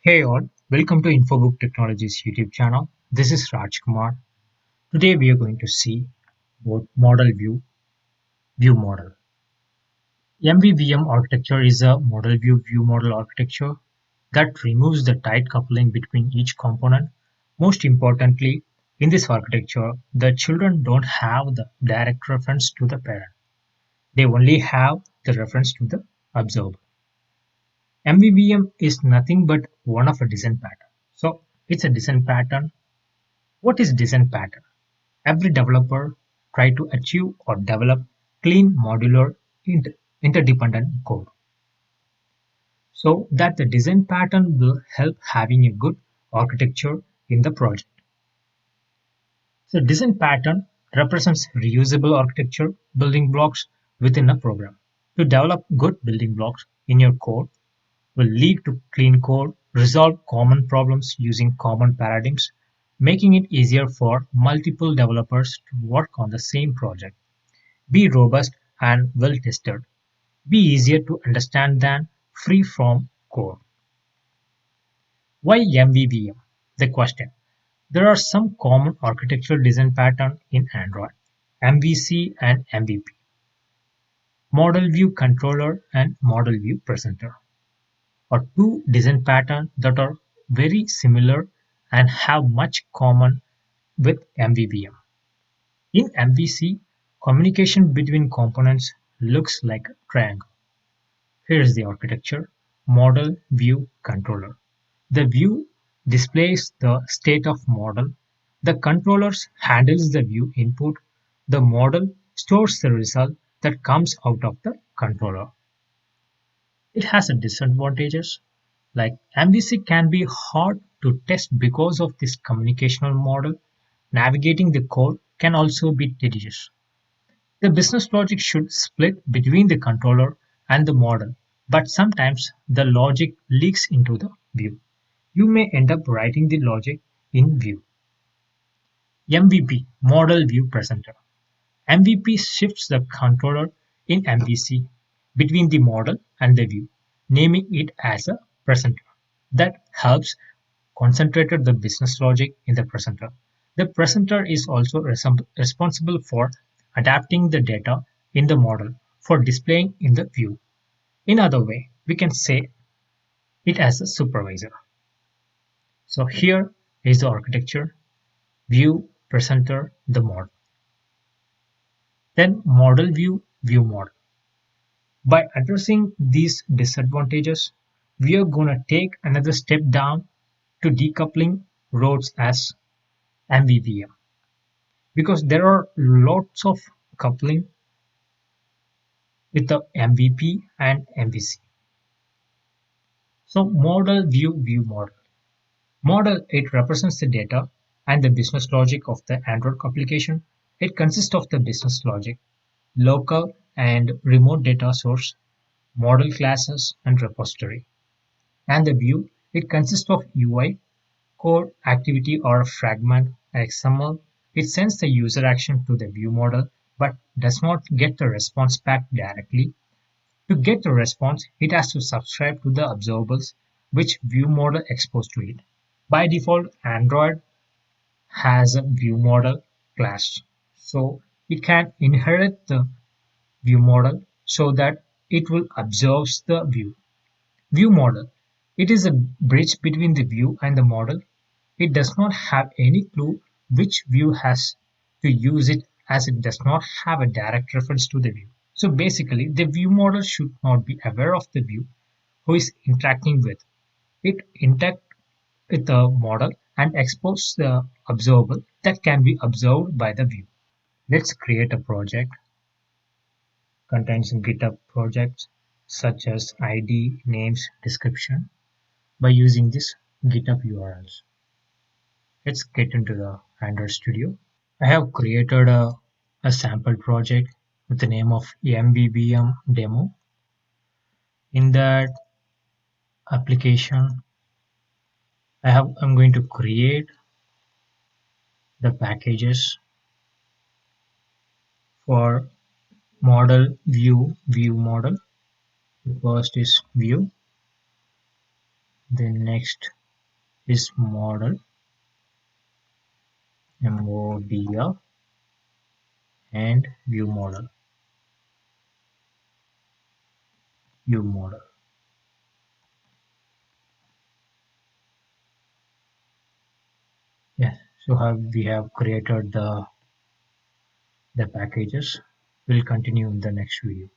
Hey all, welcome to Infobook Technologies YouTube channel. This is Raj Kumar. Today we are going to see about model view model. MVVM architecture is a model view model architecture that removes the tight coupling between each component. Most importantly, in this architecture, the children don't have the direct reference to the parent. They only have the reference to the observer. MVVM is nothing but one of a design pattern. So it's a design pattern. What is design pattern? Every developer try to achieve or develop clean modular interdependent code so that the design pattern will help having a good architecture in the project. So design pattern represents reusable architecture building blocks within a program. To develop good building blocks in your code will lead to clean code, resolve common problems using common paradigms, making it easier for multiple developers to work on the same project. Be robust and well tested. Be easier to understand than free from code. Why MVVM? The question. There are some common architectural design patterns in Android, MVC and MVP, Model View Controller and Model View Presenter are two design patterns that are very similar and have much common with MVVM. In MVC, communication between components looks like a triangle. Here is the architecture: Model View Controller. The view displays the state of model. The controllers handles the view input. The model stores the result that comes out of the controller. It has a disadvantages like MVC can be hard to test because of this communicational model. Navigating the code can also be tedious. The business logic should split between the controller and the model, but sometimes the logic leaks into the view. You may end up writing the logic in view. MVP Model View Presenter. MVP shifts the controller in MVC between the model and the view, naming it as a presenter. That helps concentrated the business logic in the presenter. The presenter is also responsible for adapting the data in the model for displaying in the view. In other way, we can say it as a supervisor. So here is the architecture, view, presenter, the model. Then model view model. By addressing these disadvantages, we are going to take another step down to decoupling roads as MVVM because there are lots of coupling with the MVP and MVC. So model view model. Model it represents the data and the business logic of the Android application. It consists of the business logic, local and remote data source, model classes and repository. And the view it consists of UI, code, activity or fragment, XML. It sends the user action to the view model but does not get the response back directly. To get the response, it has to subscribe to the observables which view model exposed to it. By default, Android has a view model class, so it can inherit the view model so that it will observe the view. View model. It is a bridge between the view and the model. It does not have any clue which view has to use it as it does not have a direct reference to the view. So basically, the view model should not be aware of the view who is interacting with. It interact with the model and expose the observable that can be observed by the view. Let's create a project contains GitHub projects such as ID, names, description by using this GitHub URLs. Let's get into the Android Studio. I have created a sample project with the name of MVVM demo. In that application, I'm going to create the packages for model view model. The first is view, then next is model, model, and view model. Yes, so we have created the packages. We'll continue in the next video.